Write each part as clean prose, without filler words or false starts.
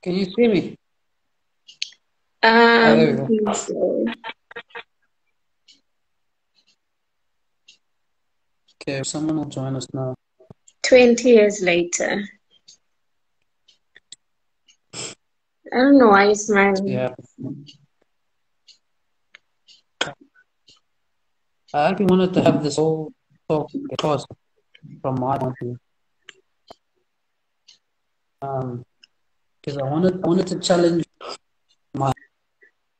Can you see me? Oh, there we go. So Okay, someone will join us now. 20 years later. I don't know why you're smiling. Yeah. I actually wanted to have this whole talk because from my point of view. Because I wanted to challenge my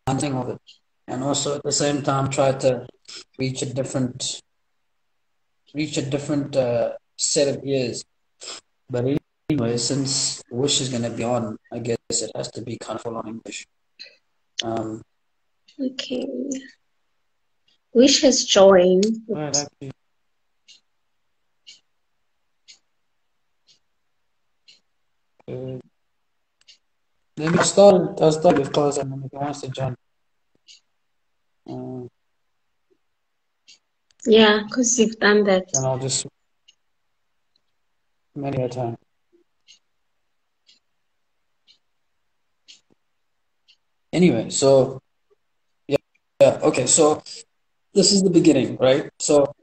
understanding of it, and also at the same time try to reach a different set of ears. But anyway, since Wish is gonna be on, I guess it has to be kind of full on English. Okay. Wish has joined. Right, actually. Let me start. I'll start with cause, and then if he wants to join. Yeah, because you've done that. And I'll just many a time. Anyway, so yeah, okay. So this is the beginning, right? So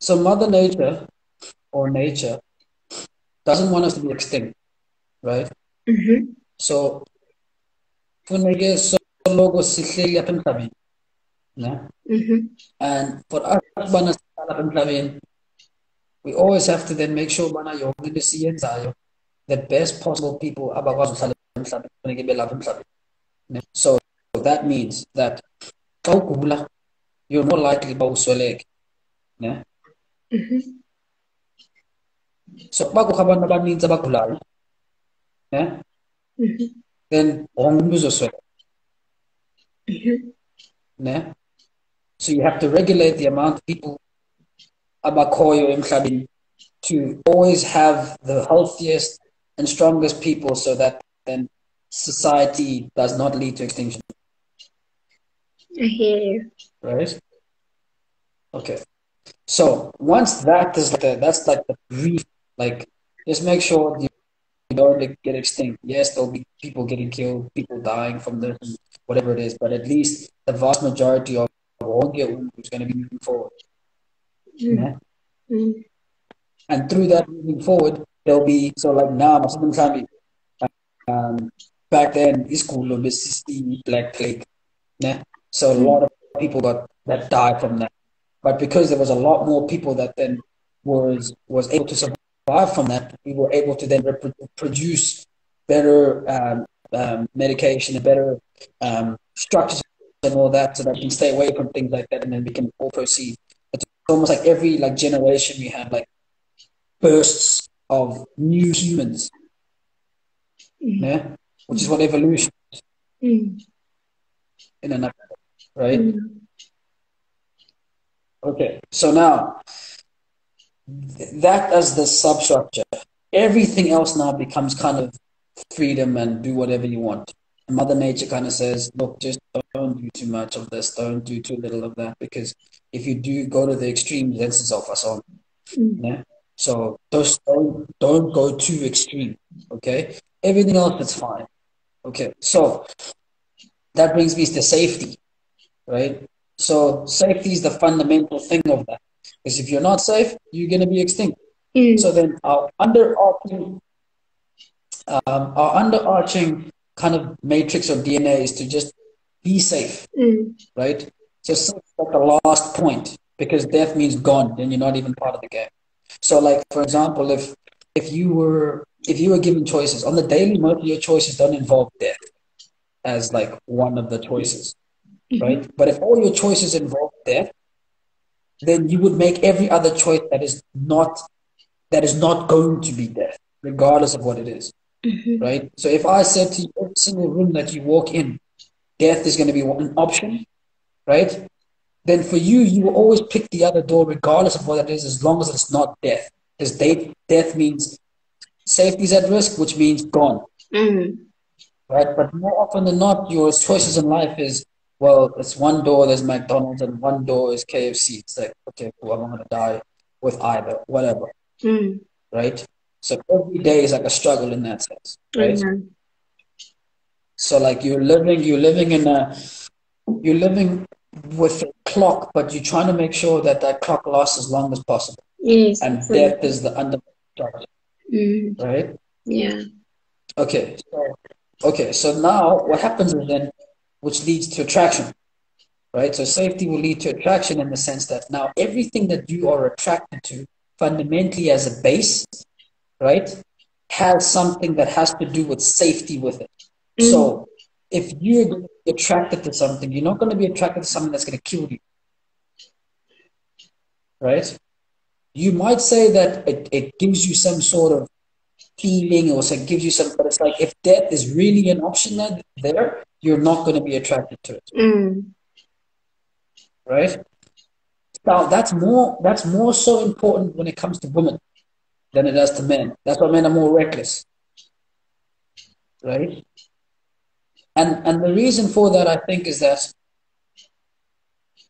Mother Nature or nature doesn't want us to be extinct, right? Mm-hmm. So funeke soloko sihleli apha emhlabeni, ne? Mm-hmm. And for us ubana sihlala apha emhlabeni, we always have to then make sure ubana yonke into esiyenzayo, the best possible people abakwazi uhlala emhlabeni funeke belapha emhlabeni. So that means that xa ugula, you're more likely uba usweleke, ne? Mm-hmm. So kuba kukho abantu abanintsi abagulayo, ne? Mm-hmm. Then wonke umntu uzosweleka, Mm-hmm. ne? So you have to regulate the amount of people abakhoyo emhlabeni to always have the healthiest and strongest people so that then society does not lead to extinction. I hear you. Right? Okay. So once that is that's like the brief, like just make sure you don't get extinct. Yes, there'll be people getting killed, people dying from this, whatever it is, but at least the vast majority of won't get is going to be moving forward. Mm-hmm. Yeah? Mm-hmm. And through that moving forward, there'll be so like now, back then, school of the Black Plague. Yeah? So a lot of people that died from that. But because there was a lot more people that then was able to survive from that, we were able to then produce better medication and better structures and all that, so that we can stay away from things like that, and then we can all proceed. It's almost like every like generation we have like bursts of new humans, yeah, which is what evolution is in a nutshell, right? Mm-hmm. Okay, so now that as the substructure, everything else now becomes kind of freedom and do whatever you want. And Mother Nature kind of says, look, just don't do too much of this, don't do too little of that, because if you do go to the extremes, then it's off us on. Yeah? So just don't go too extreme. Okay, everything else is fine. Okay, so that brings me to safety, right? So safety is the fundamental thing of that. Because if you're not safe, you're going to be extinct. So then our underarching kind of matrix of DNA is to just be safe, right? So safe at the last point, because death means gone, then you're not even part of the game. So, like for example, if you were given choices on the daily, most of your choices don't involve death as like one of the choices, right? But if all your choices involve death, then you would make every other choice that is not going to be death, regardless of what it is, right? So if I said to you, every single room that you walk in, death is going to be an option, right? Then for you, you will always pick the other door, regardless of what it is, as long as it's not death. Because death means safety is at risk, which means gone, right? But more often than not, your choices in life is, well, it's one door, there's McDonald's, and one door is KFC. It's like, okay, cool, I'm going to die with either, whatever, right? So every day is like a struggle in that sense, right? So like you're living with a clock, but you're trying to make sure that that clock lasts as long as possible. Yes. And death is the underlying structure, right? Yeah. Okay, so now what happens is then, which leads to attraction, right? So safety will lead to attraction in the sense that now everything that you are attracted to fundamentally as a base, right, has something that has to do with safety with it. So if you're going to be attracted to something, you're not going to be attracted to something that's going to kill you, right? You might say that it gives you some sort of feeling or it gives you some, but it's like if death is really an option there, you're not going to be attracted to it, right? Now that's more so important when it comes to women than it does to men. That's why men are more reckless, right? And the reason for that, I think, is that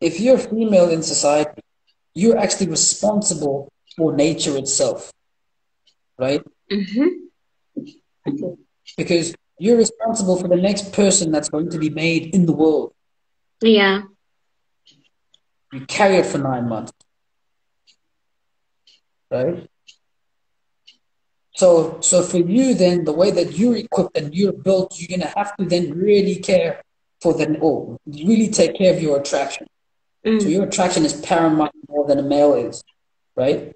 if you're female in society, you're actually responsible for nature itself, right? Because you're responsible for the next person that's going to be made in the world. Yeah. You carry it for 9 months, right? So for you then, the way that you're equipped and you're built, you're gonna have to then really care for or really take care of your attraction. So your attraction is paramount more than a male is, right?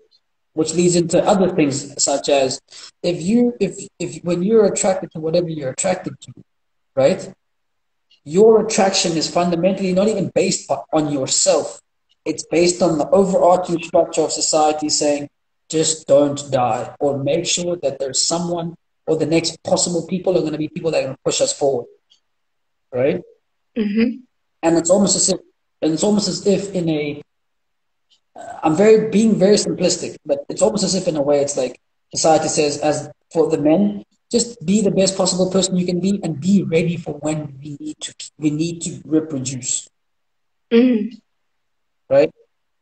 Which leads into other things such as if when you're attracted to whatever you're attracted to, right? Your attraction is fundamentally not even based on yourself. It's based on the overarching structure of society saying, just don't die, or make sure that there's someone or the next possible people are going to be people that are going to push us forward, right? And it's almost as if in a I'm being very simplistic, but it's almost as if in a way it's like society says, as for the men, just be the best possible person you can be and be ready for when we need to reproduce, right?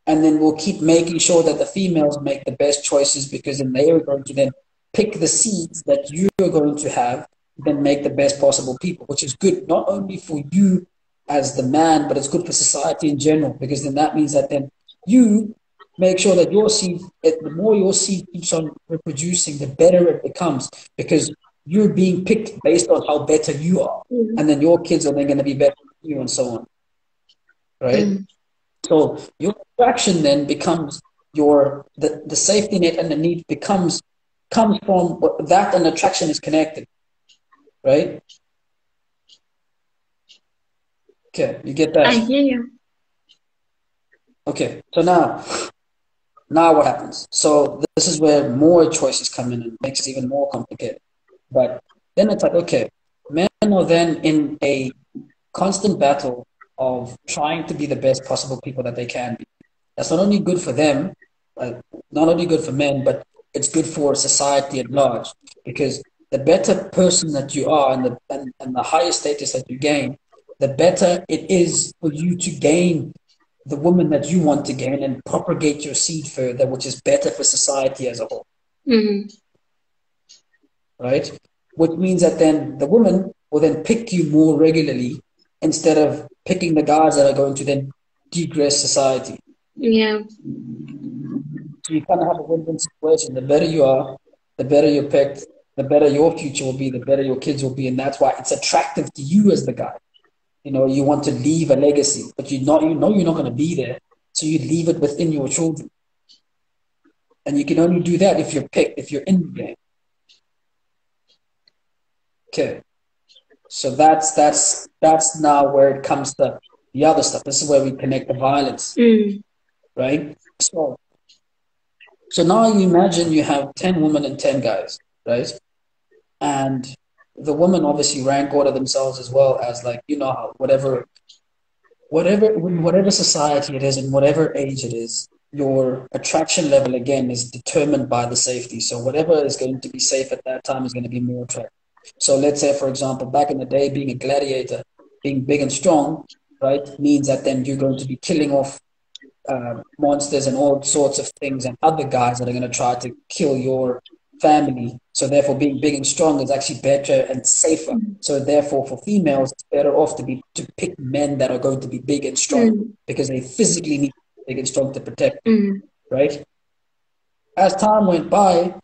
And then we'll keep making sure that the females make the best choices because then they are going to then pick the seeds that you're going to have, then make the best possible people, which is good not only for you as the man, but it's good for society in general because then that means that then you make sure that your seed, the more your seed keeps on reproducing, the better it becomes because you're being picked based on how better you are. And then your kids are then going to be better than you and so on, right? So your attraction then becomes the safety net and the need comes from that, and attraction is connected, right? Okay, you get that? I hear you. Okay, so now what happens? So this is where more choices come in and makes it even more complicated. But then it's like, okay, men are then in a constant battle of trying to be the best possible people that they can be. That's not only good for them, not only good for men, but it's good for society at large. Because the better person that you are and the higher status that you gain, the better it is for you to gain the woman that you want to gain and propagate your seed further, which is better for society as a whole. Right? Which means that then the woman will then pick you more regularly instead of picking the guys that are going to then degress society. Yeah. So you kind of have a win-win situation. The better you are, the better you're picked, the better your future will be, the better your kids will be. And that's why it's attractive to you as the guy. You know, you want to leave a legacy, but you know you're not going to be there. So you leave it within your children. And you can only do that if you're picked, if you're in the game. Okay. So that's now where it comes to the other stuff. This is where we connect the violence, right? So now you imagine you have 10 women and 10 guys, right? And the women obviously rank order themselves as well as like, you know, how whatever society it is and whatever age it is, your attraction level again is determined by the safety. So whatever is going to be safe at that time is going to be more attractive. So let's say, for example, back in the day, being a gladiator, being big and strong, right, means that then you're going to be killing off monsters and all sorts of things and other guys that are going to try to kill your family. So therefore, being big and strong is actually better and safer. So therefore, for females, it's better off to pick men that are going to be big and strong because they physically need to be big and strong to protect them, right? As time went by,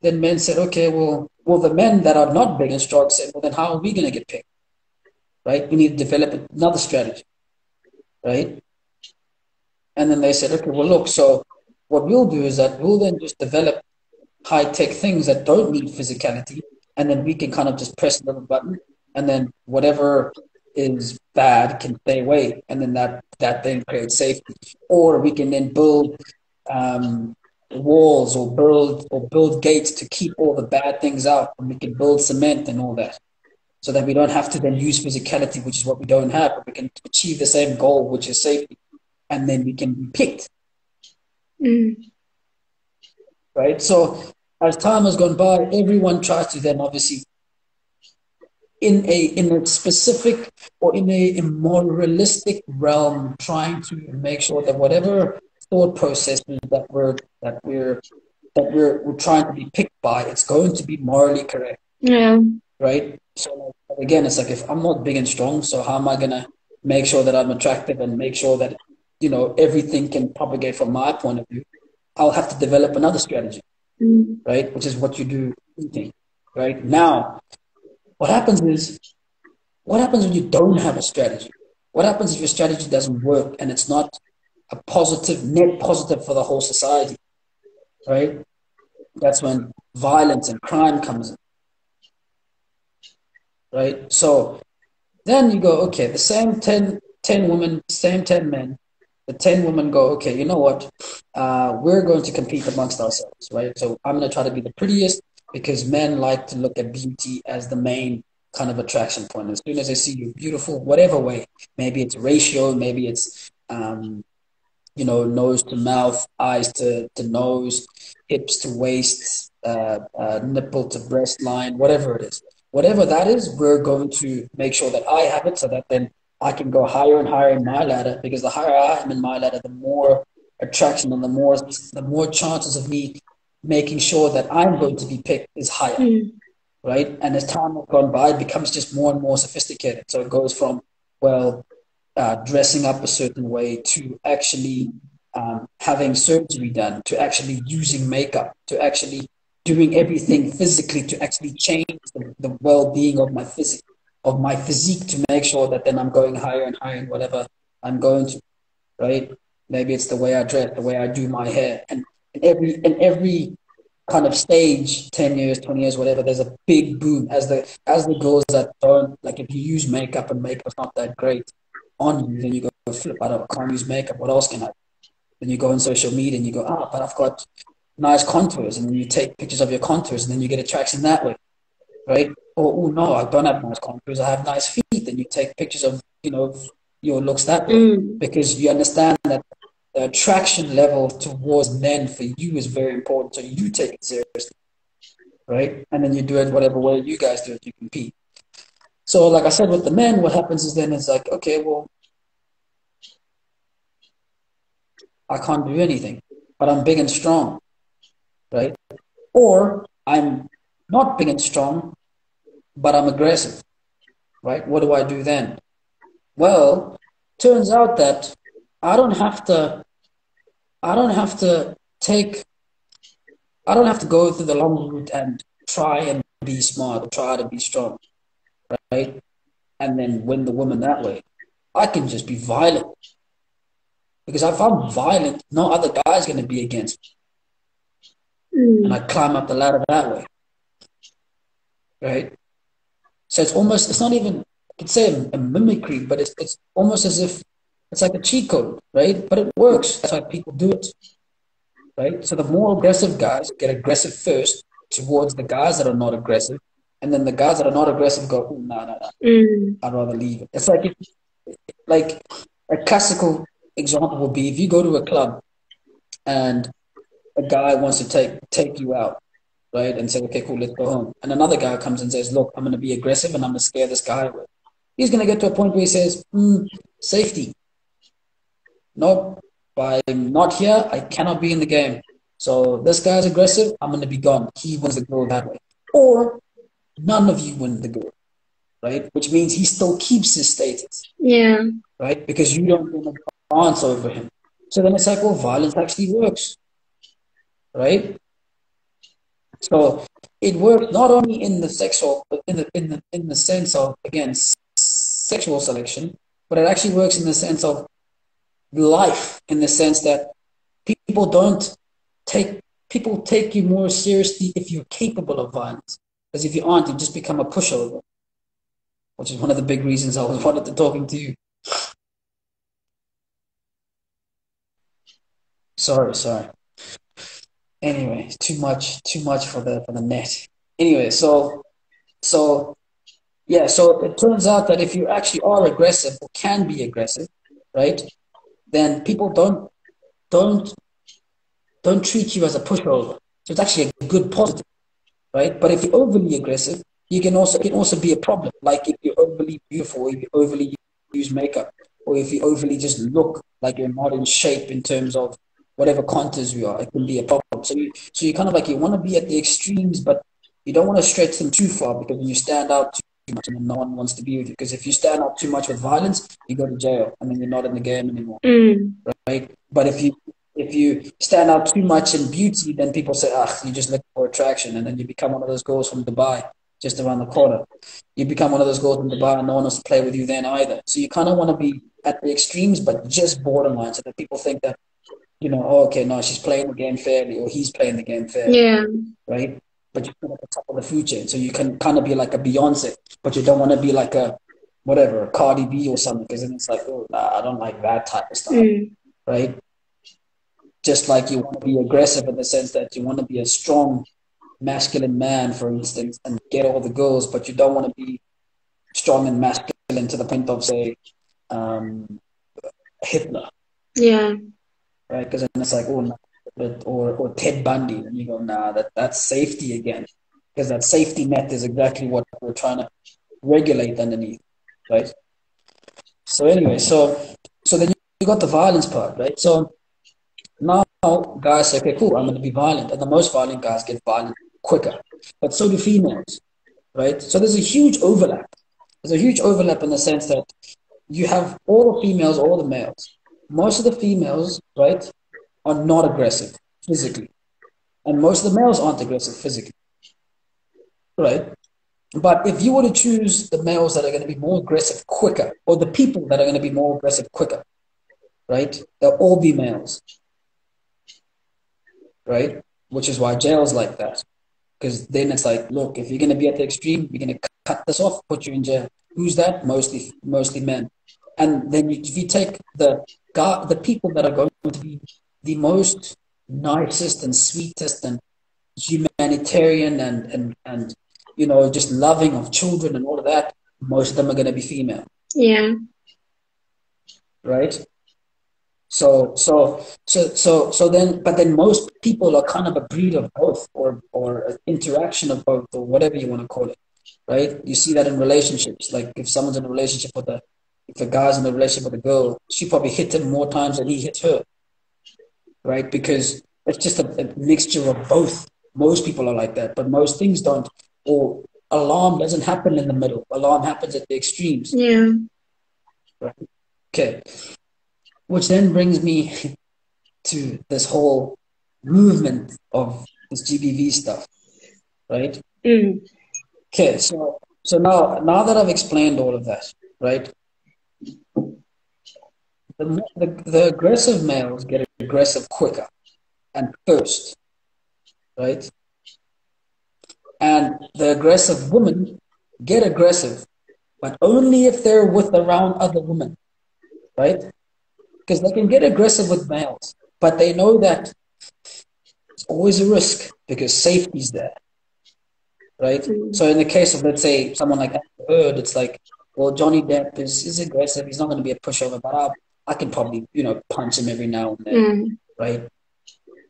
then men said, okay, well, the men that are not big and strong said, well, then how are we going to get picked, right? We need to develop another strategy, right? And then they said, okay, well, look, so what we'll do is that we'll then just develop high-tech things that don't need physicality, and then we can kind of just press a little button, and then whatever is bad can stay away, and then that then creates safety. Or we can then build walls or build gates to keep all the bad things out, and we can build cement and all that, so that we don't have to then use physicality, which is what we don't have, but we can achieve the same goal, which is safety, and then we can be picked. Right? So as time has gone by, everyone tries to then obviously in a specific or in a more realistic realm, trying to make sure that whatever thought processes that we're trying to be picked by, it's going to be morally correct. Yeah. Right? So again, it's like, if I'm not big and strong, so how am I gonna make sure that I'm attractive and make sure that everything can propagate from my point of view? I'll have to develop another strategy, right? Which is what you do eating, right? Now, what happens when you don't have a strategy? What happens if your strategy doesn't work and it's not a net positive for the whole society, right? That's when violence and crime comes in, right? So then you go, okay, the same 10 women, same 10 men, the 10 women go, okay, you know what? We're going to compete amongst ourselves, right? So I'm going to try to be the prettiest, because men like to look at beauty as the main kind of attraction point. As soon as they see you beautiful, whatever way, maybe it's ratio, maybe it's, nose to mouth, eyes to nose, hips to waist, nipple to breast line, whatever it is. Whatever that is, we're going to make sure that I have it, so that then I can go higher and higher in my ladder, because the higher I am in my ladder, the more attraction and the more chances of me making sure that I'm going to be picked is higher, right? And as time has gone by, it becomes just more and more sophisticated. So it goes from, dressing up a certain way to actually having surgery done, to actually using makeup, to actually doing everything physically to actually change the well-being of my physique to make sure that then I'm going higher and higher in whatever I'm going to, right? Maybe it's the way I dress, the way I do my hair, and every kind of stage, 10 years, 20 years, whatever, there's a big boom as the girls that don't, like, if you use makeup and makeup's not that great on you, then you go, flip, I can't use makeup, what else can I do? Then you go on social media and you go, but I've got nice contours, and then you take pictures of your contours, and then you get attraction that way, right? Or, oh no, I don't have nice contours, I have nice feet, and you take pictures of, your looks that way, because you understand that the attraction level towards men for you is very important, so you take it seriously, right? And then you do it whatever way you guys do it, you compete. So like I said, with the men, what happens is then it's like, okay, well, I can't do anything, but I'm big and strong, right? Or I'm not big and strong, but I'm aggressive, right? What do I do then? Well, turns out that I don't have to go through the long route and try and be smart, try to be strong, right? And then win the woman that way. I can just be violent. Because if I'm violent, no other guy's going to be against me. And I climb up the ladder that way, right? So it's not even, I could say a mimicry, but it's almost as if it's like a cheat code, right? But it works. That's why people do it, right? So the more aggressive guys get aggressive first towards the guys that are not aggressive, and then the guys that are not aggressive go, oh, no. I'd rather leave it. It's like a classical example would be if you go to a club and a guy wants to take you out, right, and say, okay, cool, let's go home. And another guy comes and says, look, I'm going to be aggressive and I'm going to scare this guy away. He's going to get to a point where he says, safety. No, I'm not here. I cannot be in the game. So this guy's aggressive, I'm going to be gone. He wins the girl that way. Or none of you win the girl, right? Which means he still keeps his status. Yeah. Right? Because you don't win a dance over him. So then it's like, well, violence actually works, right? So it works not only in the sexual, in the sense of, again, sexual selection, but it actually works in the sense of life, in the sense that people don't take people take you more seriously if you're capable of violence. Because if you aren't, you just become a pushover, which is one of the big reasons I was wanted to talking to you. Sorry. Anyway, too much for the net. Anyway, so yeah, so it turns out that if you actually are aggressive or can be aggressive, right, then people don't don't treat you as a pushover. So it's actually a good positive, right? But if you're overly aggressive, you can also be a problem. Like if you're overly beautiful, if you overly use makeup, or if you overly just look like you're not in shape in terms of whatever contours you are, it can be a problem. So you kind of like you want to be at the extremes, but you don't want to stretch them too far because when you stand out too much, and then no one wants to be with you. Because if you stand out too much with violence, you go to jail, and then you're not in the game anymore, right? But if you stand out too much in beauty, then people say, ah, you just look for attraction, and then you become one of those girls from Dubai, just around the corner. You become one of those girls from Dubai, and no one wants to play with you then either. So you kind of want to be at the extremes, but just borderline, so that people think that, oh, okay, no, she's playing the game fairly, or he's playing the game fairly, right? But you're at the top of the food chain, so you can kind of be like a Beyonce, but you don't want to be like a whatever, a Cardi B or something, because then it's like, oh, nah, I don't like that type of stuff, right? Just like you want to be aggressive in the sense that you want to be a strong masculine man, for instance, and get all the girls, but you don't want to be strong and masculine to the point of, say, Hitler. Yeah. Right? Because then it's like, oh, no, or Ted Bundy, and you go, nah, that's safety again, because that safety net is exactly what we're trying to regulate underneath, right? So anyway, so then you got the violence part, right? So now guys say, okay, cool, I'm going to be violent, and the most violent guys get violent quicker, but so do females, right? So there's a huge overlap. There's a huge overlap in the sense that you have all the females, all the males. Most of the females, right, are not aggressive physically, and most of the males aren't aggressive physically, right? But if you were to choose the males that are going to be more aggressive quicker, or the people that are going to be more aggressive quicker, right, they'll all be males, right? Which is why jail's like that. Because then it's like, look, if you're going to be at the extreme, you're going to cut this off, put you in jail. Who's that? Mostly men. And then if you take the people that are going to be the most nicest and sweetest and humanitarian and just loving of children and all of that, most of them are going to be female. Yeah. Right? But then most people are kind of a breed of both, or an interaction of both, or whatever you want to call it, right? You see that in relationships. Like if someone's in a relationship if a guy's in a relationship with a girl, she probably hit him more times than he hits her, right? Because it's just a mixture of both. Most people are like that, but most things don't. Or alarm doesn't happen in the middle. Alarm happens at the extremes. Yeah. Right? Okay. Which then brings me to this whole movement of this GBV stuff, right? Okay, so now that I've explained all of that, right? The aggressive males get aggressive quicker and first, right? And the aggressive women get aggressive, but only if they're with around other women, right? Because they can get aggressive with males, but they know that it's always a risk because safety's there, right? So in the case of, let's say, someone like Amber Heard, it's like, well, Johnny Depp is aggressive. He's not going to be a pushover, but I can probably, punch him every now and then, right?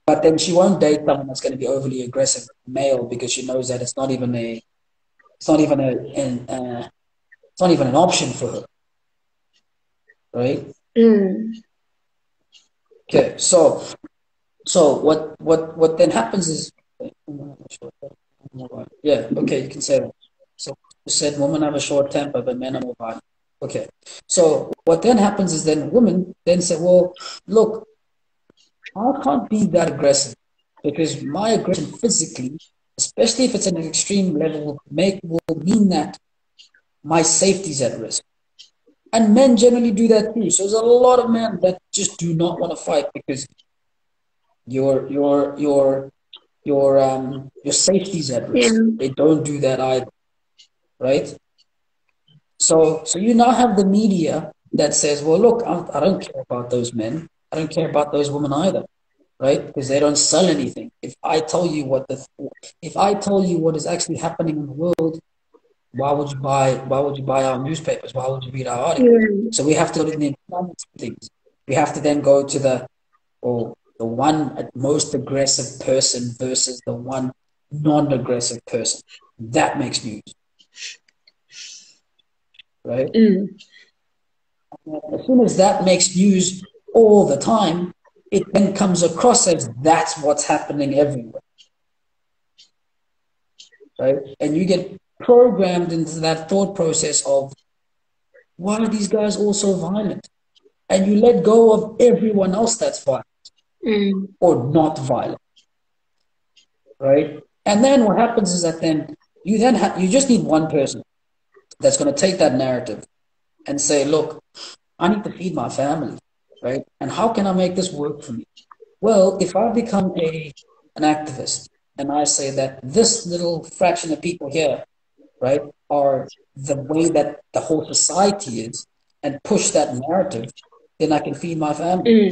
But then she won't date someone that's going to be overly aggressive male because she knows that it's not even it's not even it's not even an option for her, right? Okay, so So what then happens is, yeah, okay, you can say that. So you said women have a short temper, but men are more violent. Okay. So what then happens is then women then say, well, look, I can't be that aggressive because my aggression physically, especially if it's at an extreme level, will mean that my safety is at risk. And men generally do that too. So there's a lot of men that just do not want to fight because your safety's at risk. Yeah. They don't do that either, right? So you now have the media that says, well, look, I don't care about those men. I don't care about those women either, right? Because they don't sell anything. If I tell you what is actually happening in the world, why would you buy our newspapers? Why would you read our articles? Yeah. So we have to go to the important things. We have to then go to the one most aggressive person versus the one non-aggressive person. That makes news, right? As soon as that makes news all the time, it then comes across as that's what's happening everywhere, right? And you get programmed into that thought process of, why are these guys all so violent? And you let go of everyone else that's violent or not violent, right? And then what happens is that then you just need one person that's going to take that narrative and say, look, I need to feed my family, right? And how can I make this work for me? Well, if I become an activist and I say that this little fraction of people here, right, are the way that the whole society is, and push that narrative, then I can feed my family,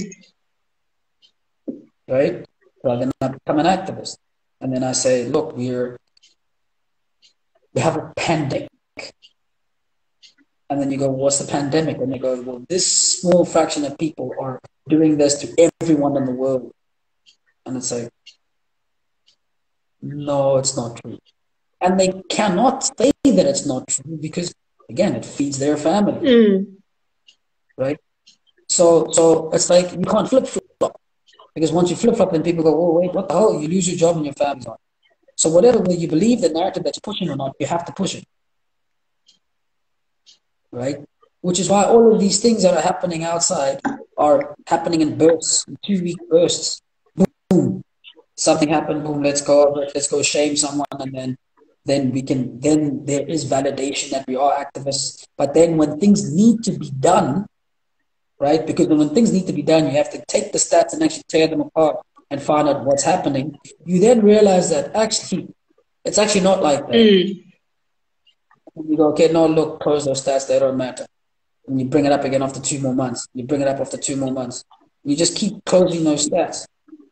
right? So then I become an activist, and then I say, look, we have a pandemic. And then you go, what's the pandemic? And you go, well, this small fraction of people are doing this to everyone in the world. And it's like, no, it's not true. And they cannot say that it's not true because, again, it feeds their family. Right? So it's like you can't flip-flop. Because once you flip-flop, then people go, oh, wait, what the hell? You lose your job and your family's on. So whatever way you believe the narrative that you're pushing or not, you have to push it. Right? Which is why all of these things that are happening outside are happening in bursts, in 2-week bursts. Boom, something happened. Boom, let's go shame someone, and then there is validation that we are activists. But then when things need to be done, right? Because when things need to be done, you have to take the stats and actually tear them apart and find out what's happening. You then realize that actually, it's actually not like that. And you go, okay, no, look, close those stats, they don't matter. And you bring it up again after 2 more months. You bring it up after 2 more months. You just keep closing those stats.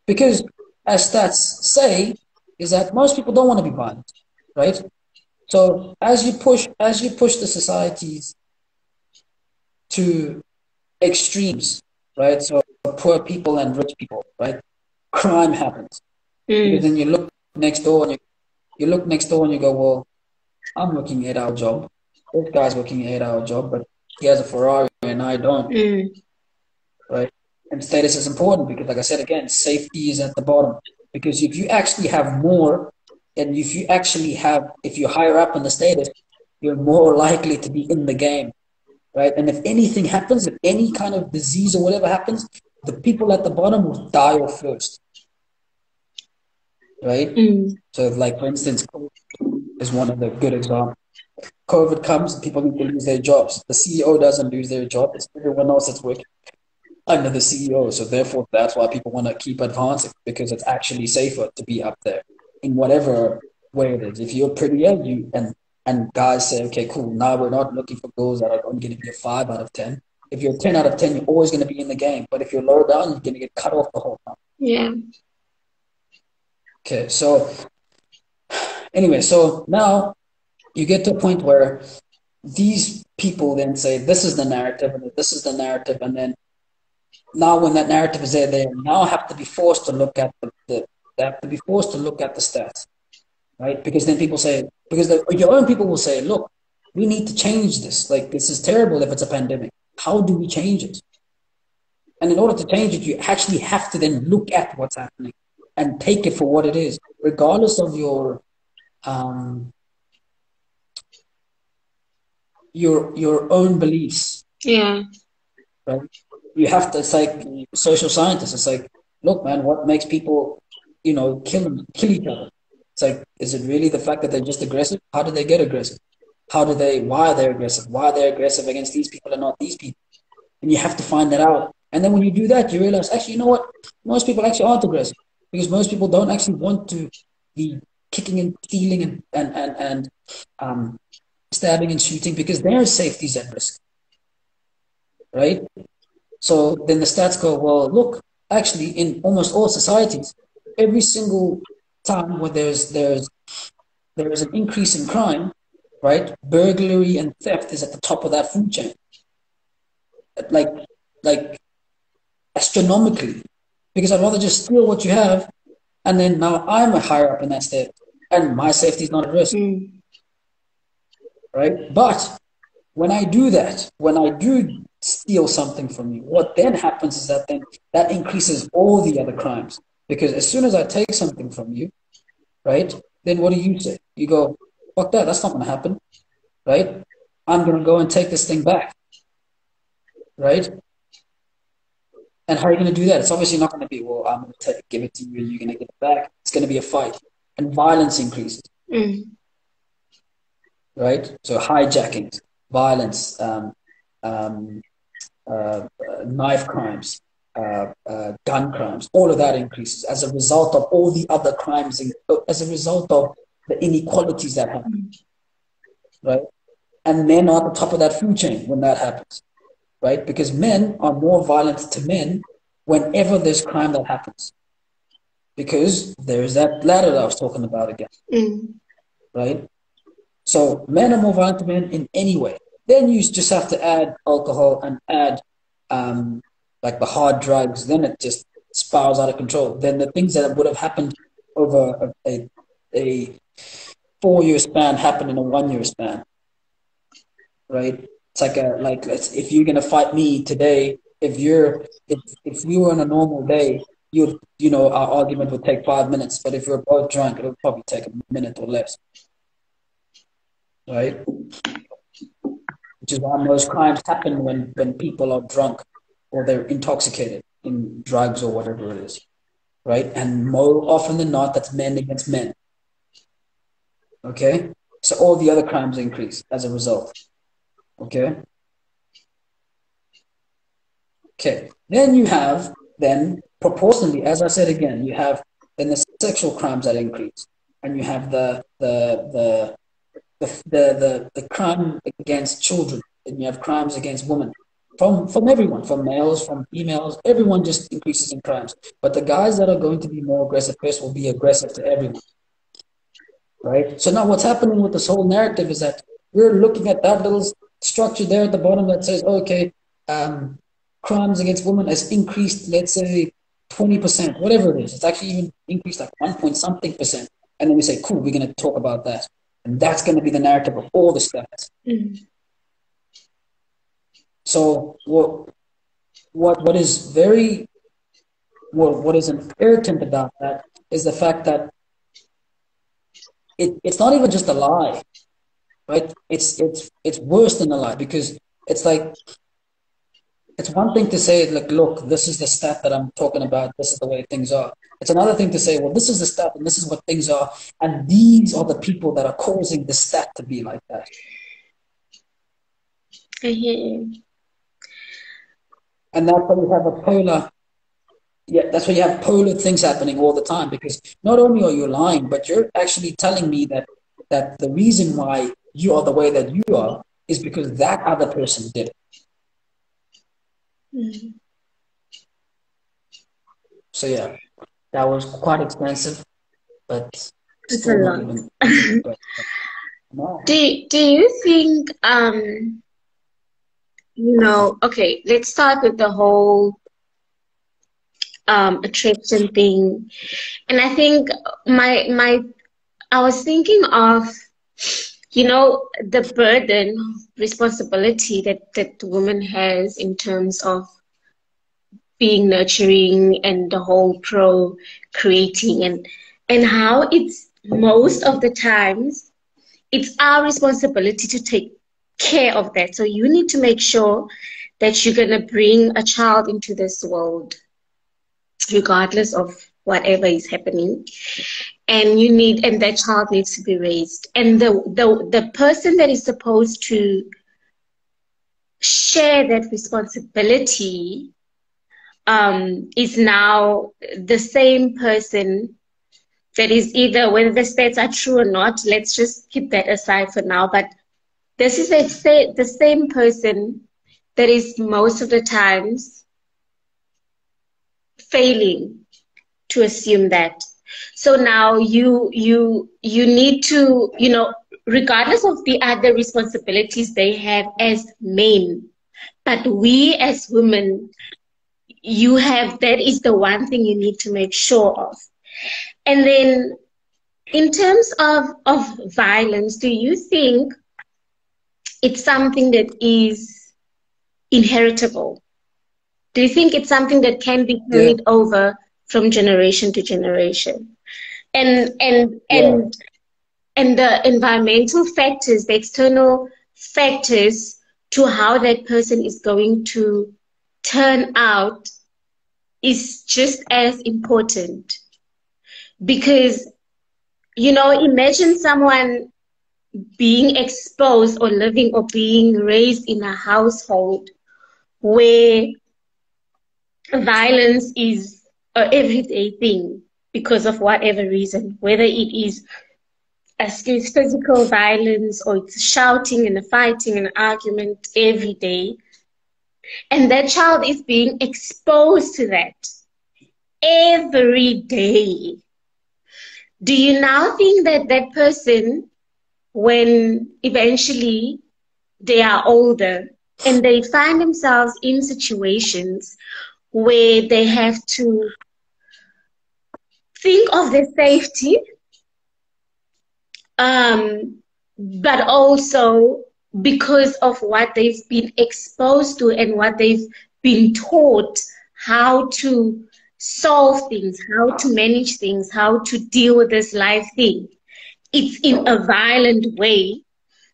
Because as stats say, is that most people don't want to be violent, right? So as you push the societies to extremes, right? So poor people and rich people, right? Crime happens. Because then you look next door and you go, well, I'm working an 8-hour job. This guy's working an 8-hour job, but he has a Ferrari and I don't. Right? And status is important because, like I said again, safety is at the bottom. Because if you actually have more, and if you're higher up in the status, you're more likely to be in the game, right? And if anything happens, if any kind of disease or whatever happens, the people at the bottom will die off first, right? So, like for instance, COVID is one of the good examples. COVID comes, people need to lose their jobs. The CEO doesn't lose their job; it's everyone else that's working under the CEO. So therefore, that's why people want to keep advancing because it's actually safer to be up there in whatever way it is. If you're prettier, and guys say, okay, cool. Now we're not looking for goals that are only going to be a 5 out of 10. If you're 10 out of 10, you're always going to be in the game. But if you're low down, you're going to get cut off the whole time. Yeah. Okay. So anyway, so now you get to a point where these people then say, this is the narrative, and this is the narrative, and then now when that narrative is there, they now have to be forced to look at the stats, right? Because then people say, your own people will say, look, we need to change this. Like, this is terrible if it's a pandemic. How do we change it? And in order to change it, you actually have to then look at what's happening and take it for what it is, regardless of your own beliefs. Yeah. Right? You have to. It's like social scientists. It's like, look, man, what makes people, kill each other? It's like, is it really the fact that they're just aggressive? How do they get aggressive? Why are they aggressive? Why are they aggressive against these people and not these people? And you have to find that out. And then when you do that, you realize, actually, you know what? Most people actually aren't aggressive, because most people don't actually want to be kicking and stealing and stabbing and shooting, because their safety is at risk, right? So then the stats go, well, look, actually, in almost all societies, every single time where there's an increase in crime, right? Burglary and theft is at the top of that food chain, like like astronomically, because I'd rather just steal what you have, and then now I'm a higher up in that state, and my safety is not at risk, right? But when I do that, when I do steal something from you, what then happens is that then that increases all the other crimes, because as soon as I take something from you, right? Then what do you say? You go, fuck that, that's not going to happen, right? I'm going to go and take this thing back, right? And how are you going to do that? It's obviously not going to be, well, I'm going to give it to you and you're going to give it back. It's going to be a fight, and violence increases, right? So hijackings, violence, knife crimes, gun crimes, all of that increases as a result of all the other crimes, as a result of the inequalities that happen, right? And men are at the top of that food chain when that happens, right? Because men are more violent to men whenever there's crime that happens, because there's that ladder that I was talking about again, right? So men are more violent to men in any way. Then you just have to add alcohol and add like the hard drugs. Then it just spirals out of control. Then the things that would have happened over a 4-year span happen in a 1-year span, right? It's like if you're gonna fight me today, if we were on a normal day, our argument would take 5 minutes. But if we're both drunk, it'll probably take a minute or less, right? Which is why most crimes happen when people are drunk or they're intoxicated in drugs or whatever it is, right? And more often than not, that's men against men. Okay, so all the other crimes increase as a result. Okay. Then you have proportionally, as I said again, you have then the sexual crimes that increase, and you have the crime against children, and you have crimes against women, from everyone, from males, from females, everyone just increases in crimes. But the guys that are going to be more aggressive first will be aggressive to everyone, right? So now what's happening with this whole narrative is that we're looking at that little structure there at the bottom that says, okay, crimes against women has increased, let's say 20%, whatever it is. It's actually even increased like 1 point something percent. And then we say, cool, we're going to talk about that. And that's going to be the narrative of all the stats. So what is irritant about that is the fact that it's not even just a lie, right? It's worse than a lie, because it's like, it's one thing to say, like, look, this is the stat that I'm talking about. This is the way things are. It's another thing to say, well, this is the stat and this is what things are. And these are the people that are causing the stat to be like that. I hear you. And that's why you have polar things happening all the time, because not only are you lying, but you're actually telling me that the reason why you are the way that you are is because that other person did it. So yeah, that was quite expensive, but it's a lot. No. Do you think okay, let's start with the whole attraction thing. And I think I was thinking of, the burden, responsibility that woman has in terms of being nurturing and the whole procreating, and how it's most of the times it's our responsibility to take care of that. So you need to make sure that you're going to bring a child into this world regardless of whatever is happening, and that child needs to be raised, and the person that is supposed to share that responsibility is now the same person that is, either, whether the stats are true or not, let's just keep that aside for now, but this is the same person that is most of the times failing to assume that. So now you need to, regardless of the other responsibilities they have as men, but we as women, that is the one thing you need to make sure of. And then in terms of violence, do you think it's something that is inheritable? Do you think it's something that can be carried over from generation to generation? And the environmental factors, the external factors to how that person is going to turn out is just as important. Because, imagine someone being exposed or living or being raised in a household where violence is an everyday thing because of whatever reason, whether it is physical violence or it's shouting and fighting and argument every day. And that child is being exposed to that every day. Do you now think that that person, when eventually they are older and they find themselves in situations where they have to think of their safety, but also because of what they've been exposed to and what they've been taught, how to solve things, how to manage things, how to deal with this life thing, it's in a violent way,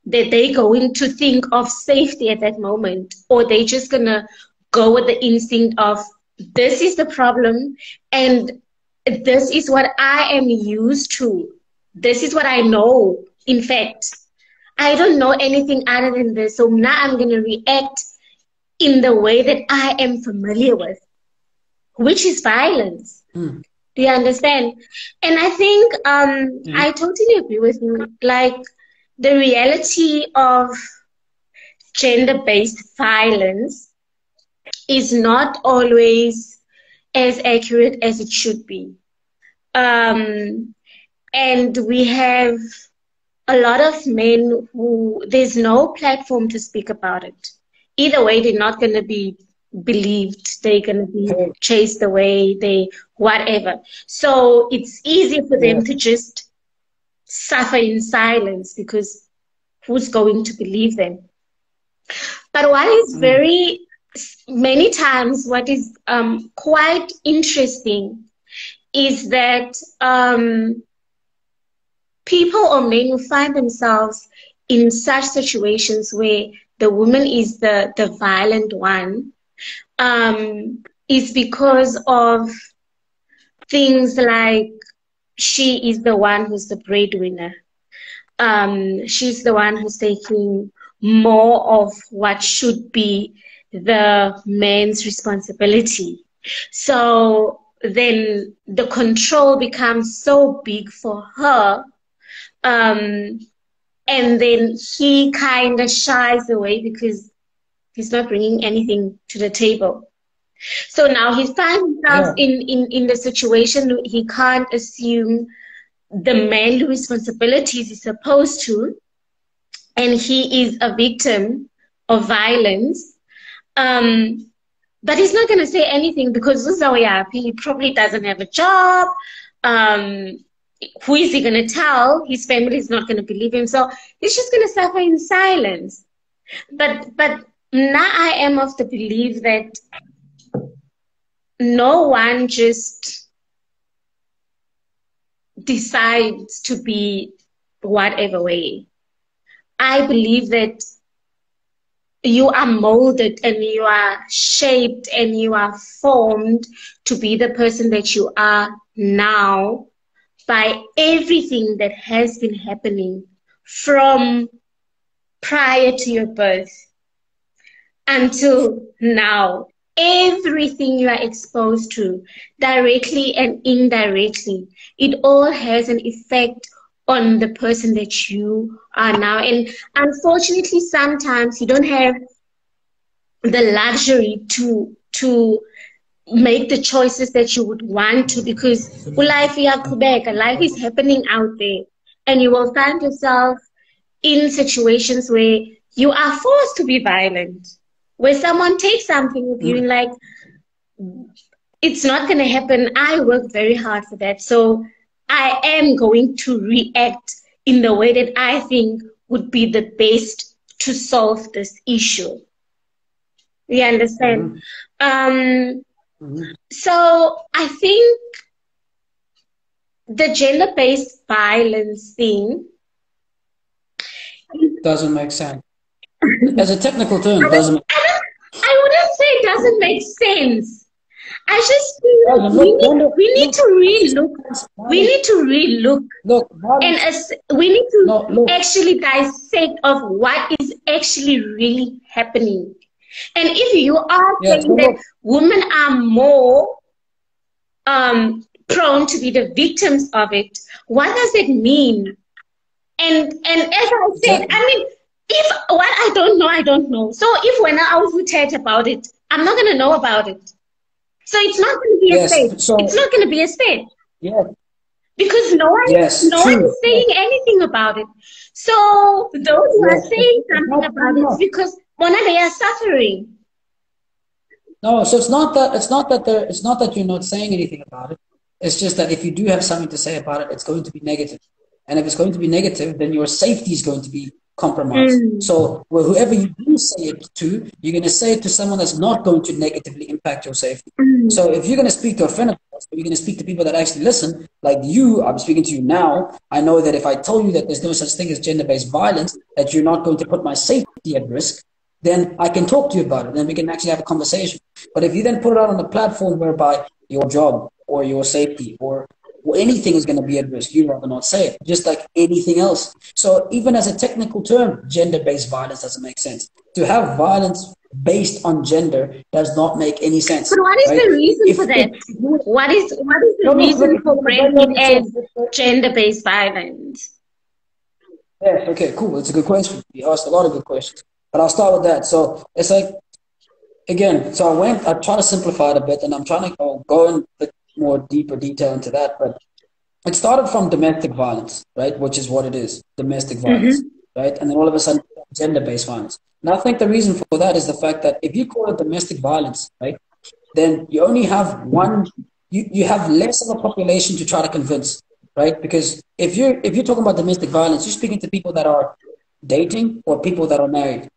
that they're going to think of safety at that moment, or they're just going to go with the instinct of, this is the problem and this is what I am used to. This is what I know. In fact, I don't know anything other than this. So now I'm going to react in the way that I am familiar with, which is violence. Do you understand? And I think I totally agree with you. Like, the reality of gender-based violence is not always as accurate as it should be. And we have a lot of men who there's no platform to speak about it. Either way, they're not going to be believed. They're going to be chased away, whatever. So it's easy for them to just suffer in silence, because who's going to believe them? But what is many times what is quite interesting is that people or men who find themselves in such situations where the woman is the violent one is because of things like, she is the one who's the breadwinner. She's the one who's taking more of what should be the man's responsibility. So then the control becomes so big for her, and then he kind of shies away because he's not bringing anything to the table. So now he finds himself in the situation he can't assume the manly responsibilities he's supposed to, and he is a victim of violence. But he's not going to say anything because he probably doesn't have a job. Who is he going to tell? His family is not going to believe him. So he's just going to suffer in silence. But now I am of the belief that no one just decides to be whatever way. I believe that you are molded and you are shaped and you are formed to be the person that you are now by everything that has been happening from prior to your birth until now. Everything you are exposed to, directly and indirectly, it all has an effect on the person that you are now. And unfortunately, sometimes you don't have the luxury to make the choices that you would want to, because life is happening out there, and you will find yourself in situations where you are forced to be violent, where someone takes something of you and like, it's not going to happen. I worked very hard for that, so I am going to react in the way that I think would be the best to solve this issue. You understand? So I think the gender-based violence thing doesn't make sense. As a technical term, I wouldn't say it doesn't make sense. I just feel we need to relook. We need to relook. And we need to actually dissect of what is actually really happening. And if you are saying that women are more prone to be the victims of it, what does it mean? And as I said, I mean, if what I don't know, I don't know. So if when I was with about it, I'm not going to know about it. So it's not going to be a state. It's not going to be a state. Yes. Because no one is saying anything about it. So those who are saying something about it because they are suffering. No, so it's not that you're not saying anything about it. It's just that if you do have something to say about it, it's going to be negative. And if it's going to be negative, then your safety is going to be compromised. So whoever you do say it to, you're going to say it to someone that's not going to negatively impact your safety. So if you're going to speak to a friend of yours, you're going to speak to people that actually listen, like you, I'm speaking to you now. I know that if I tell you that there's no such thing as gender-based violence, that you're not going to put my safety at risk, then I can talk to you about it. Then we can actually have a conversation. But if you then put it out on a platform whereby your job or your safety or anything is going to be at risk, you'd rather not say it, just like anything else. So even as a technical term, gender-based violence doesn't make sense. To have violence based on gender does not make any sense. But what is the reason for that? What is the reason for breaking it as gender-based violence? Yeah, okay, cool. It's a good question. You asked a lot of good questions. But I'll start with that. So it's like, again, so I try to simplify it a bit, and I'm trying to go in a bit more deeper detail into that. But it started from domestic violence, right? Which is what it is, domestic violence, right? And then all of a sudden, gender-based violence. And I think the reason for that is the fact that if you call it domestic violence, right, then you only have you have less of a population to try to convince, right? Because if you're talking about domestic violence, you're speaking to people that are dating or people that are married,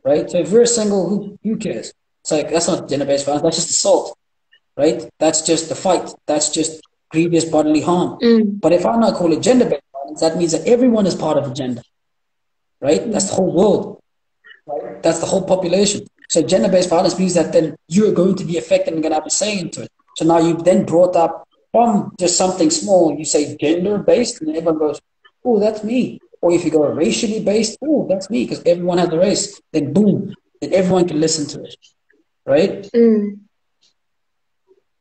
right? So if you're single, who cares? It's like, that's not gender-based violence, that's just assault, right? That's just the fight. That's just grievous bodily harm. But if I not call it gender-based violence, that means that everyone is part of the gender, right? That's the whole world, right? That's the whole population. So gender-based violence means that then you're going to be affected and going to have a say into it. So now you've then brought up from just something small, you say gender-based, and everyone goes, oh, that's me. Or if you go racially based, oh, that's me, because everyone has a race. Then boom, then everyone can listen to it, right?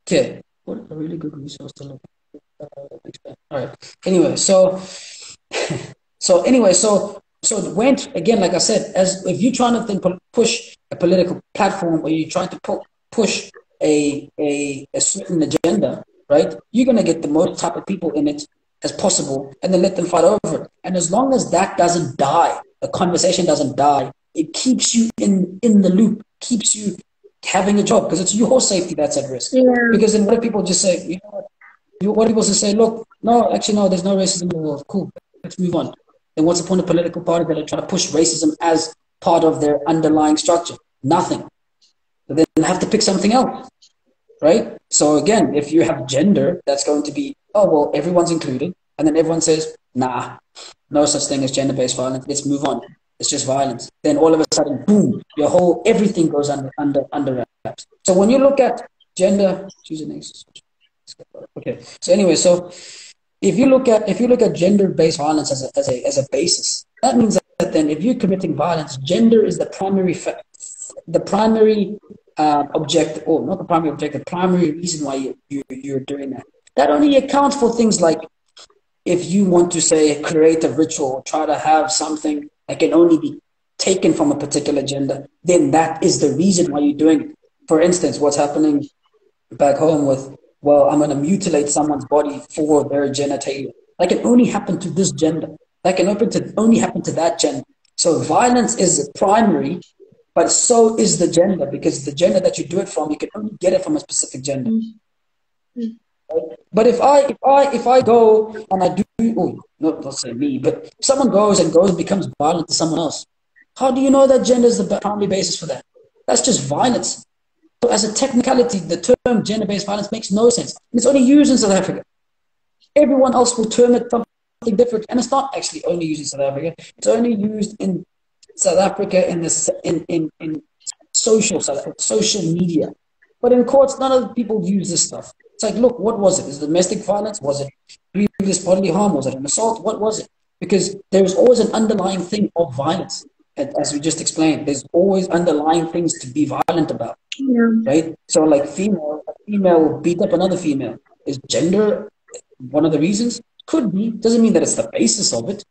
Okay, what a really good resource to look at. All right. Anyway, so it went again, like I said, as if you're trying to think, push a political platform, or you're trying to push a certain agenda, right? You're gonna get the most type of people in it as possible, and then let them fight over it. And as long as that doesn't die, the conversation doesn't die, it keeps you in the loop, keeps you having a job, because it's your safety that's at risk. Because then what if people just say, you know what people just say, look, no, actually, no, there's no racism in the world. Cool, let's move on. Then what's the point of political parties that are trying to push racism as part of their underlying structure? Nothing. So then they have to pick something else. right? So again, if you have gender, that's going to be, oh, well, everyone's included. And then everyone says, nah, no such thing as gender-based violence. Let's move on. It's just violence. Then all of a sudden, boom, everything goes under wraps. So when you look at gender, okay. So anyway, so if you look at gender-based violence as a basis, that means that then if you're committing violence, gender is the primary objective, or not the primary objective, the primary reason why you're doing that. That only accounts for things like if you want to say create a ritual or try to have something that can only be taken from a particular gender, then that is the reason why you're doing it. For instance, what's happening back home with, well, I'm going to mutilate someone's body for their genitalia. That can only happen to this gender. That can only happen to that gender. So violence is primary, but so is the gender, because the gender that you do it from, you can only get it from a specific gender. Right? But if I go and I do, not say me, but if someone goes and becomes violent to someone else, how do you know that gender is the primary basis for that? That's just violence. So as a technicality, the term gender-based violence makes no sense. It's only used in South Africa. Everyone else will term it something different, and it's not actually only used in South Africa. It's only used in South Africa in social media. But in courts, none of the people use this stuff. It's like, look, what was it? Is it domestic violence? Was it previous bodily harm? Was it an assault? What was it? Because there's always an underlying thing of violence. As we just explained, there's always underlying things to be violent about. Yeah. Right? So like a female will beat up another female. Is gender one of the reasons? Could be. Doesn't mean that it's the basis of it.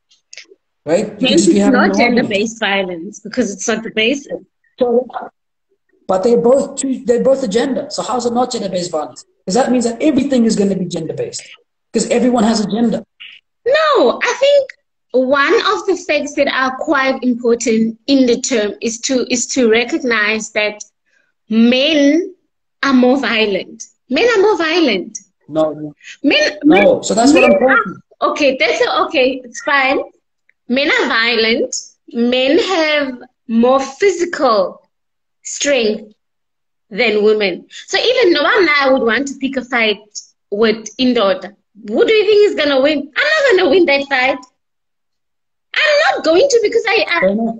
Right? Hence it's not gender-based violence because it's not the basis. So, but they're both a gender. So how's it not gender-based violence? Because that means that everything is going to be gender-based. Because everyone has a gender. No, I think one of the facts that are quite important in the term is to recognize that men are more violent. Men are more violent. No. No. So that's what I'm talking. Okay, it's fine. Men are violent. Men have more physical strength than women. So even Noah and I would want to pick a fight with Indoda. Who do you think is gonna win? I'm not gonna win that fight. I'm not going to, because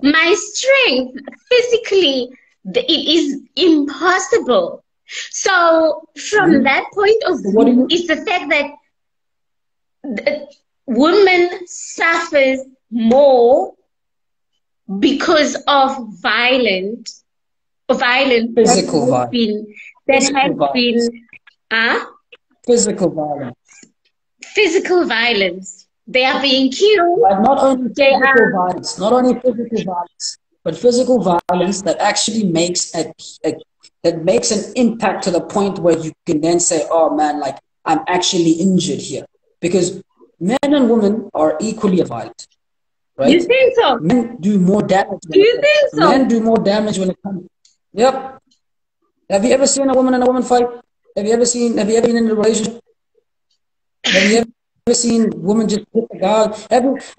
my strength physically, it is impossible. So from that point of view, it's the fact that women suffers more because of physical violence. Physical violence. They are being killed. But not only physical violence, but physical violence that actually makes an impact to the point where you can then say, oh man, like I'm actually injured here. Because men and women are equally violent. Right? You think so? Men do more damage. Men do more damage when it comes. Yep. Have you ever seen a woman and a woman fight? Have you ever been in a relationship? Have you ever seen women just hit the guy?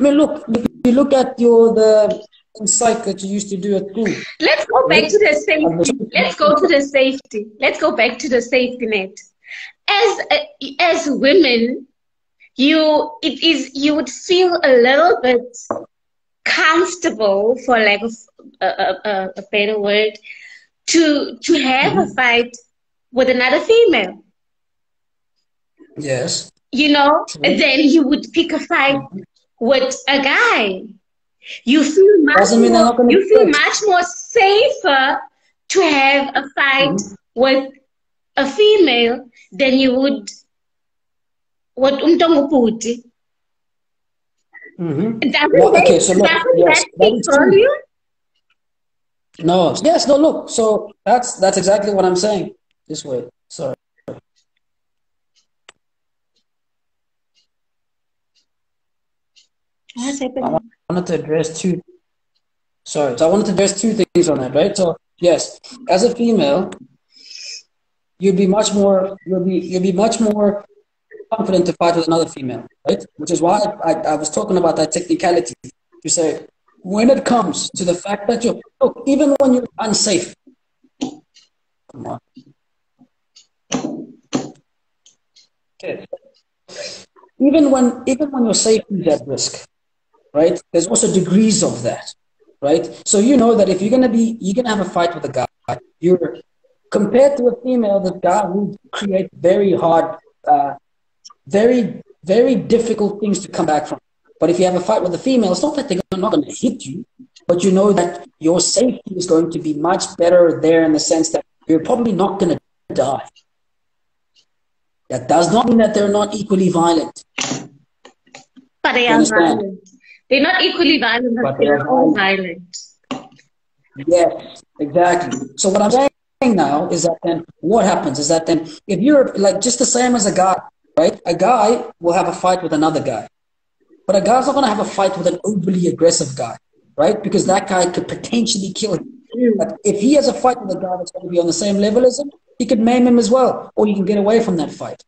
Look, if you look at the site that you used to do at school. Let's go back to the safety. Let's go back to the safety net. As women, you would feel a little bit comfortable, for lack of a better word, to have a fight with another female. Yes. And then you would pick a fight with a guy. You feel much more safer to have a fight with a female than you would with umtongoputi. No. Yes. No. Look. So that's exactly what I'm saying. This way. Sorry. What's happening? I wanted to address two things on that, right? So yes, as a female, you'd be much more confident to fight with another female, right? Which is why I was talking about that technicality. You say, when it comes to the fact that even when you're unsafe, come on. Yes. Even when your safety is at risk, right? There's also degrees of that, right? So you know that if you're gonna have a fight with a guy, you're compared to a female, the guy will create very hard, very difficult things to come back from. But if you have a fight with a female, it's not that they're not going to hit you, but you know that your safety is going to be much better there in the sense that you're probably not going to die. That does not mean that they're not equally violent. But they are violent. They're not equally violent, but they are all violent. Yes, exactly. So what I'm saying now is that then what happens is that then if you're like just the same as a guy, right? A guy will have a fight with another guy. But a guy's not going to have a fight with an overly aggressive guy, right? Because that guy could potentially kill him. But if he has a fight with a guy that's going to be on the same level as him, he could maim him as well, or you can get away from that fight.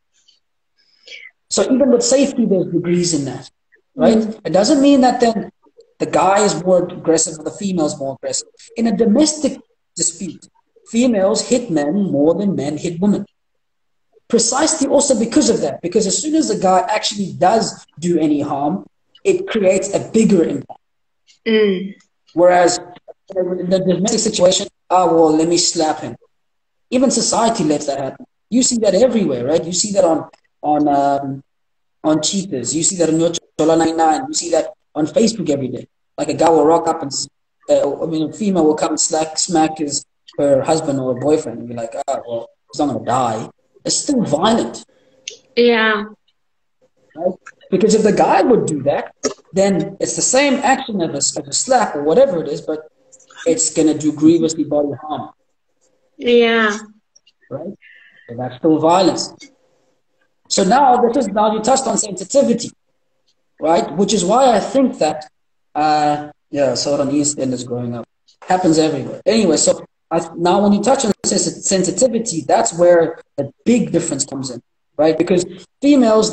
So even with safety, there's degrees in that, right? It doesn't mean that then the guy is more aggressive or the female is more aggressive. In a domestic dispute, females hit men more than men hit women. Precisely also because of that, because as soon as the guy actually does do any harm, it creates a bigger impact. Whereas in the domestic situation, well, let me slap him. Even society lets that happen. You see that everywhere, right? You see that on cheaters. You see that on your Chola 99. You see that on Facebook every day. Like a guy will rock up and, a female will come and smack her husband or boyfriend and be like, well, he's not going to die. It's still violent. Yeah. Right? Because if the guy would do that, then it's the same action as a slap or whatever it is, but it's going to do grievously bodily harm. Yeah. Right? So that's still violence. So now you touched on sensitivity, right? Which is why I think that, so on East End is growing up. Happens everywhere. Anyway, so now when you touch on sensitivity, that's where the big difference comes in, right? Because females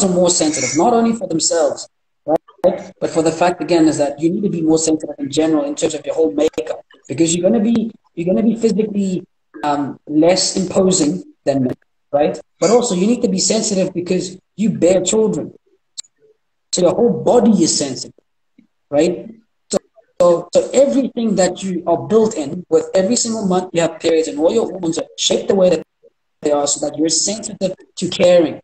are more sensitive, not only for themselves, right? But for the fact, again, is that you need to be more sensitive in general in terms of your whole makeup, because you're going to be physically less imposing than men, right? But also you need to be sensitive because you bear children. So your whole body is sensitive, right? So everything that you are built in, with every single month you have periods and all your hormones are shaped the way that they are so that you're sensitive to caring,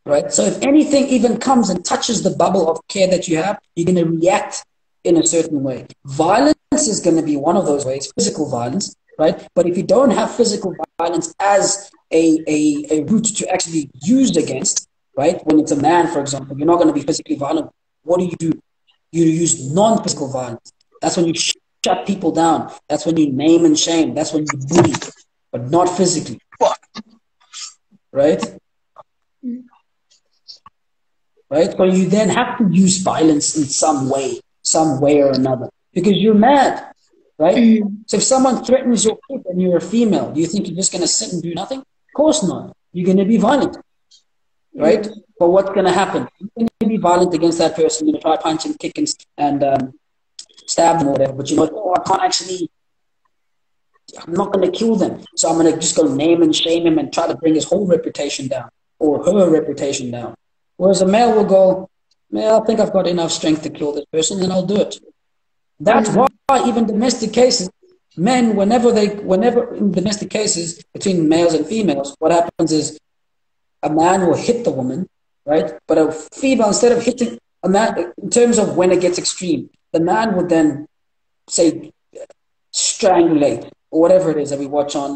right? So if anything even comes and touches the bubble of care that you have, you're going to react in a certain way. Violence is going to be one of those ways, physical violence, right? But if you don't have physical violence as a route to actually use against, right? When it's a man, for example, you're not going to be physically violent. What do? You use non-physical violence. That's when you shut people down. That's when you name and shame. That's when you bully, but not physically. Right? Right? So you then have to use violence in some way or another, because you're mad, right? So if someone threatens your kid and you're a female, do you think you're just going to sit and do nothing? Of course not. You're going to be violent, right? But what's going to happen? You're going to be violent against that person. You're going to try to punch and kick and stab them or whatever. But you know, I'm not going to kill them. So I'm going to just go name and shame him and try to bring his whole reputation down or her reputation down. Whereas a male will go, I think I've got enough strength to kill this person and I'll do it. That's why even domestic cases, men, whenever in domestic cases between males and females, what happens is a man will hit the woman, right? But a female, instead of hitting a man, in terms of when it gets extreme, the man would then say strangulate or whatever it is that we watch on,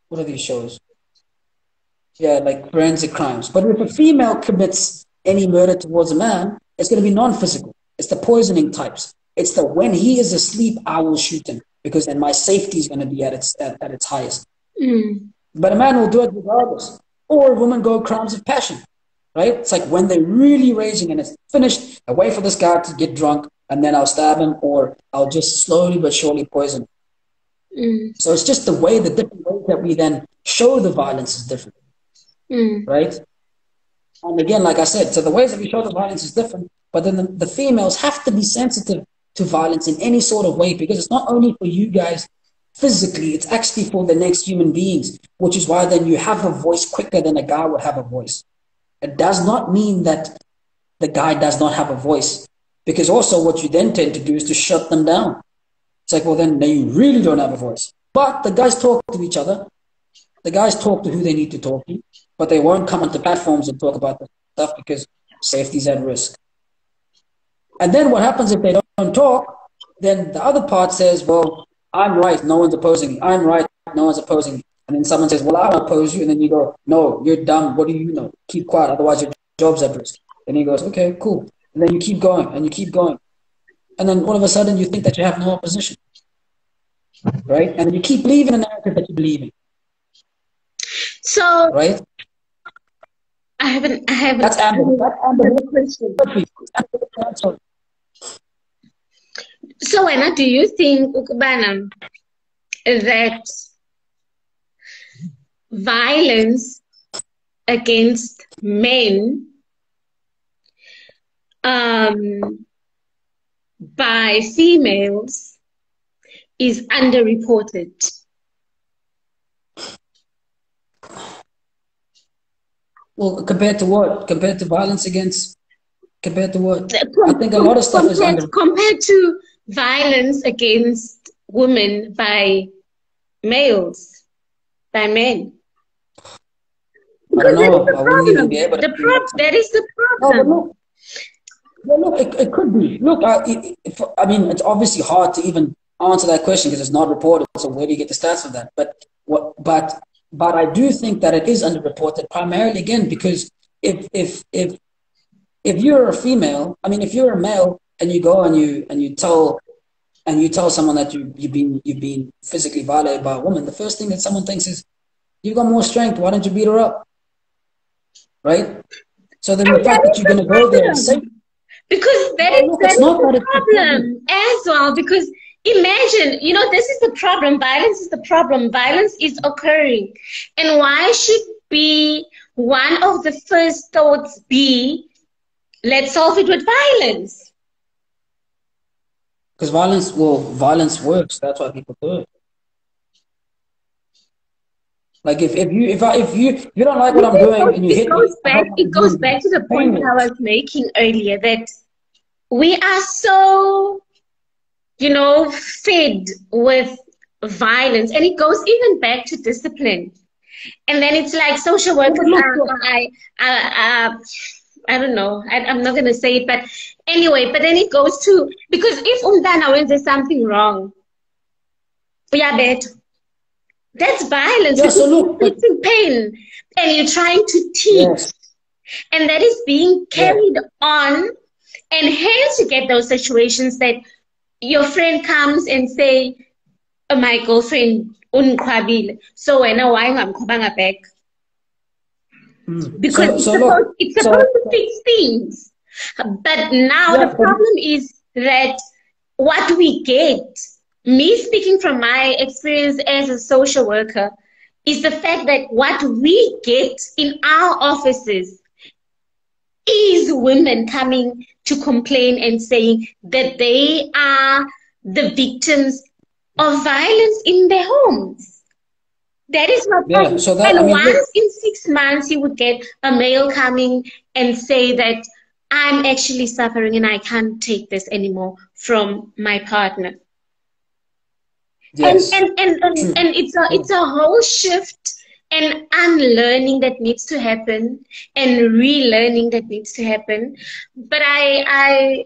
what are these shows? Yeah, like forensic crimes. But if a female commits any murder towards a man, it's going to be non-physical. It's the poisoning types. It's the when he is asleep, I will shoot him because then my safety is going to be at its highest. But a man will do it regardless. Or a woman go crimes of passion, right? It's like when they're really raging and it's finished, I wait for this guy to get drunk and then I'll stab him or I'll just slowly but surely poison him. So it's just the different ways that we then show the violence is different, right? And again, like I said, so the ways that we show the violence is different, but then the females have to be sensitive to violence in any sort of way because it's not only for you guys physically. It's actually for the next human beings, which is why then you have a voice quicker than a guy would have a voice. It does not mean that the guy does not have a voice, because also what you then tend to do is to shut them down. It's like, well, then you really don't have a voice. But the guys talk to each other. The guys talk to who they need to talk to, but they won't come onto platforms and talk about the stuff because safety's at risk. And then what happens if they don't talk? Then the other part says, well, I'm right, no one's opposing me. I'm right, no one's opposing me. And then someone says, well, I don't oppose you. And then you go, no, you're dumb. What do you know? Keep quiet, otherwise your job's at risk. And he goes, okay, cool. And then you keep going and you keep going. And then all of a sudden you think that you have no opposition. Right? And then you keep believing in the narrative that you believe in. So, right? I haven't. That's Amber. That's Amber. Question. So, Anna, do you think, Ukubana, that violence against men by females is underreported? Well, compared to what? Compared to violence against? Compared to what? I think a lot of stuff is compared to violence against women by males, by men. I don't know. I wouldn't even be able to. That is the problem. No, look, it could be. Look, I mean, it's obviously hard to even answer that question because it's not reported. So where do you get the stats for that? But I do think that it is underreported primarily again because if you're a female, I mean, if you're a male and you go and you tell someone that you've been physically violated by a woman, the first thing that someone thinks is, you've got more strength. Why don't you beat her up? Right? So then the fact that you're going to go there and say, because that is the problem as well. Because imagine, this is the problem. Violence is the problem. Violence is occurring. And why should be one of the first thoughts be, let's solve it with violence? Because violence works. That's why people do it. Like if you don't like what I'm doing and you hit me, it goes back to the point I was making earlier that we are so, fed with violence, and it goes even back to discipline. And then it's like social workers I don't know. I'm not going to say it, but anyway, but then it goes to, because if umntana wenze something wrong, uyabethwa. That's violence. Yeah, so look, it's in pain, and you're trying to teach, yes. And that is being carried on, and hence you get those situations that your friend comes and say, oh, my girlfriend unkwabile, so when why I'm coming back. Because it's supposed to fix things. But now the problem is that what we get, me speaking from my experience as a social worker, is the fact that what we get in our offices is women coming to complain and saying that they are the victims of violence in their homes. That is what happens. So once in 6 months, you would get a male coming and say that I'm actually suffering and I can't take this anymore from my partner. Yes. And it's a whole shift and unlearning that needs to happen and relearning that needs to happen. But I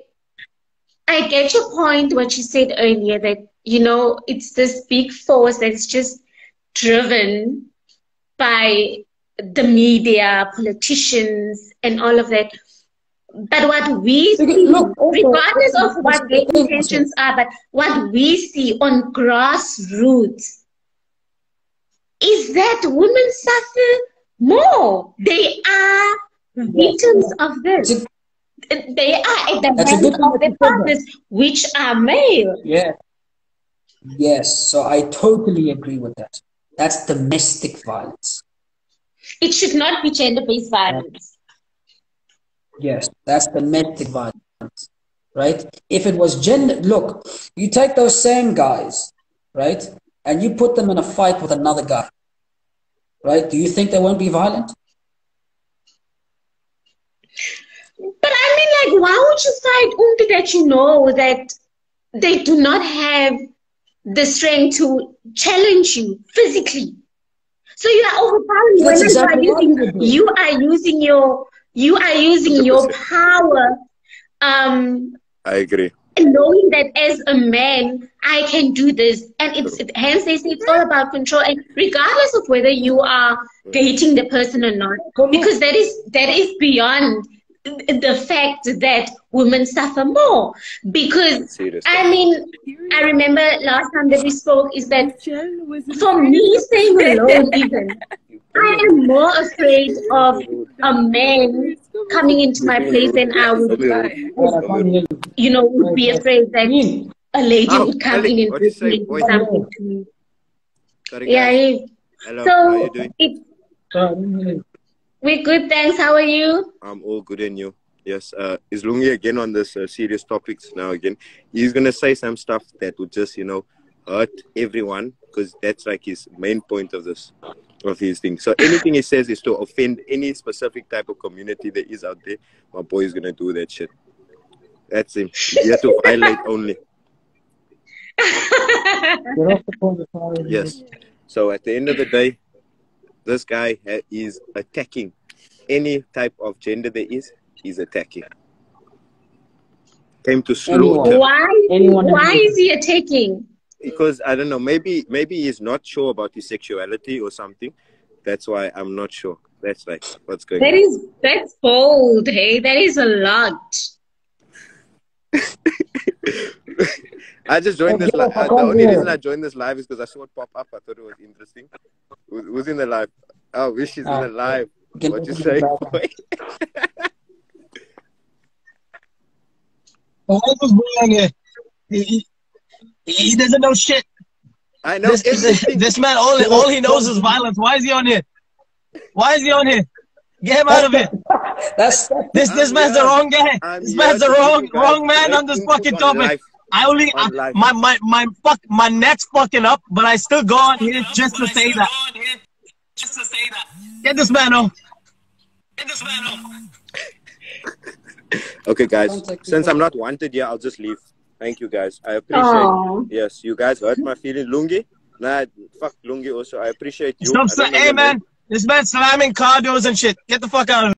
get your point, what you said earlier, that it's this big force that's just driven by the media, politicians, and all of that. But what we see, regardless of what their intentions are, but what we see on grassroots is that women suffer more. They are victims of this. They are at the hands of their partners, which are male. Yeah. Yes. So I totally agree with that. That's domestic violence. It should not be gender-based violence. Yes, that's domestic violence, right? If it was gender, look, you take those same guys, right? and you put them in a fight with another guy, right? Do you think they won't be violent? But I mean, like, why would you fight only that you know that they do not have the strength to challenge you physically? So you are overpowering That's women. exactly You are using your power. I agree. Knowing that as a man, I can do this, and hence they say it's all about control, and regardless of whether you are dating the person or not, because that is beyond the fact that women suffer more. Because I mean, I remember last time that we spoke is that for me staying alone, even I am more afraid of a man coming into my place than I would, would be afraid that a lady would come in and do something to me. Sorry, yeah. Hello, so how are you doing? We're good, thanks. How are you? I'm all good, and you? Yes. Is Lungi again on this serious topics now again? He's gonna say some stuff that would just hurt everyone, because that's like his main point of his thing. So anything he says is to offend any specific type of community that is out there. My boy is gonna do that shit. That's him. You have to violate only. Yes. So at the end of the day, this guy is attacking any type of gender there is. He's attacking. Came to slaughter. Why is he attacking? Because I don't know. Maybe he's not sure about his sexuality or something. That's why I'm not sure. That's like what's going on. That's bold. Hey, that is a lot. I just joined this live. The only reason I joined this live is because I saw it pop up. I thought it was interesting. Who's in the live? Oh, Wish is in the live. What you say, boy? Why is this boy on here? He doesn't know shit. I know. This man, all he knows is violence. Why is he on here? Why is he on here? Get him out of here. This man's the wrong guy. This man's the wrong man on this fucking topic. My neck's fucking up, but I still go on here just to say that. Get this man off. Okay, guys. Since I'm not wanted here, I'll just leave. Thank you, guys. I appreciate. Yes, you guys hurt my feelings. Lungi. Nah, fuck Lungi also. I appreciate you. Stop, hey man. This man's slamming car doors and shit. Get the fuck out of here.